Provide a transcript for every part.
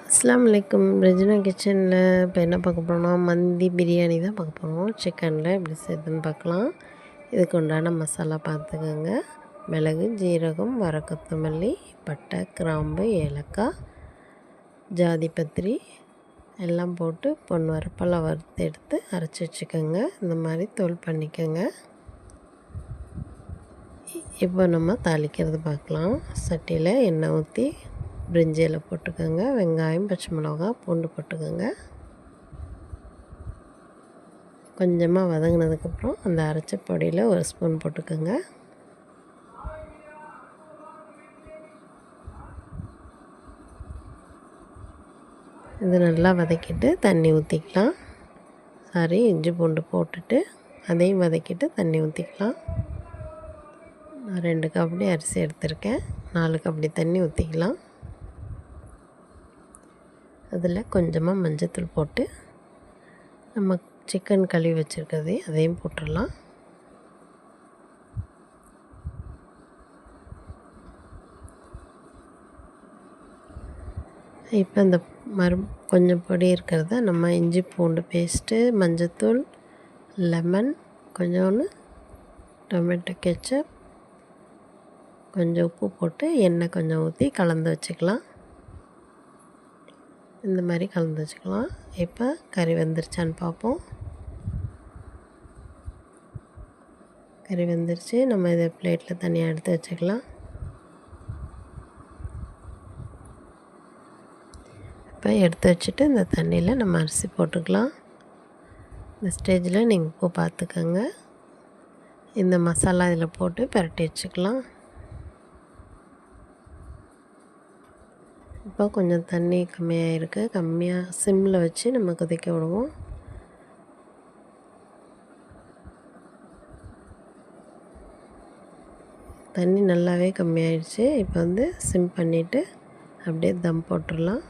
அஸ்ஸலாமு அலைக்கும். ரெஜினா கிச்சனில் இப்போ என்ன பார்க்க போகிறோம்னா மந்தி பிரியாணி தான் பார்க்க போகிறோம். சிக்கனில் எப்படி செய்யுதுன்னு பார்க்கலாம். இதுக்கு உண்டான மசாலா பார்த்துக்கோங்க. மிளகு, ஜீரகம், கொத்தமல்லி, பட்டை, கிராம்பு, ஏலக்காய், ஜாதிபத்திரி எல்லாம் போட்டு பொன் வரப்பெல்லாம் வறுத்து எடுத்து அரைச்சி வச்சுக்கோங்க. இந்த மாதிரி தூள் பண்ணிக்கோங்க. இப்போ நம்ம தாளிக்கிறது பார்க்கலாம். சட்டியில் எண்ணெய் ஊற்றி பிரிஞ்சி இலை போட்டுக்கோங்க. வெங்காயம், பச்சை மிளகா, பூண்டு போட்டுக்கோங்க. கொஞ்சமாக வதங்கினதுக்கப்புறம் அந்த அரைச்ச பொடியில் ஒரு ஸ்பூன் போட்டுக்கோங்க. இது நல்லா வதக்கிட்டு தண்ணி ஊற்றிக்கலாம். இஞ்சி பூண்டு போட்டுட்டு அதையும் வதக்கிட்டு தண்ணி ஊற்றிக்கலாம். நான் 2 கப்படி அரிசி எடுத்திருக்கேன். 4 கப்படி தண்ணி ஊற்றிக்கலாம். அதில் கொஞ்சமாக மஞ்சத்தூள் போட்டு நம்ம சிக்கன் கழுவி வச்சுருக்கிறது அதையும் போட்டுடலாம். இப்போ இந்த கொஞ்சம் பொடி இருக்கிறத நம்ம இஞ்சி பூண்டு பேஸ்ட்டு, மஞ்சத்தூள், லெமன், கொஞ்சோண்டு டொமேட்டோ கெச்சப், கொஞ்சம் உப்பு போட்டு எண்ணெய் கொஞ்சம் ஊற்றி கலந்து வச்சுக்கலாம். இந்த மாதிரி கலந்து வச்சுக்கலாம். இப்போ கறி வெந்துருச்சான்னு பார்ப்போம். கறி வெந்துருச்சு. நம்ம இதை பிளேட்டில் தனியாக எடுத்து வச்சுக்கலாம். இப்போ எடுத்து வச்சுட்டு இந்த தண்ணியில் நம்ம அரிசி போட்டுக்கலாம். இந்த ஸ்டேஜில் நீங்கள் உப்பு பார்த்துக்கோங்க. இந்த மசாலா இதில் போட்டு பரட்டி வச்சுக்கலாம். இப்போ கொஞ்சம் தண்ணி கம்மியாக இருக்குது. கம்மியாக சிம்மில் வச்சு நம்ம கொதிக்க விடுவோம். தண்ணி நல்லாவே கம்மியாயிடுச்சு. இப்போ சிம் பண்ணிவிட்டு அப்படியே தம் போட்டுடலாம்.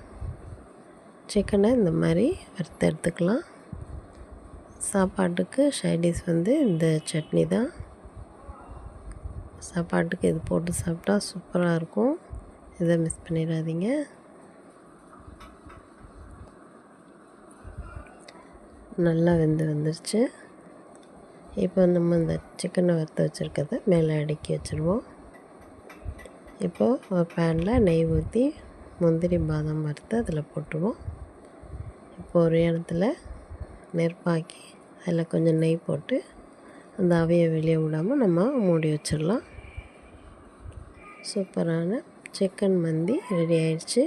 சிக்கனை இந்த மாதிரி வறுத்து எடுத்துக்கலாம். சாப்பாட்டுக்கு சைடிஷ் இந்த சட்னி தான். சாப்பாட்டுக்கு இது போட்டு சாப்பிட்டா சூப்பராக இருக்கும். இதை மிஸ் பண்ணிடாதீங்க. நல்லா வந்துருச்சு. இப்போ நம்ம இந்த சிக்கனை வறுத்து வச்சுருக்கிறத மேலே அடுக்கி வச்சுருவோம். இப்போது ஒரு பேனில் நெய் ஊற்றி முந்திரி, பாதாம் வறுத்து அதில் போட்டுருவோம். இப்போ ஒரு இடத்துல நெருப்பாக்கி அதில் கொஞ்சம் நெய் போட்டு அந்த அவையை வெளியே விடாமல் நம்ம மூடி வச்சிடலாம். சூப்பரான சிக்கன் மந்தி ரெடி ஆயிடுச்சு.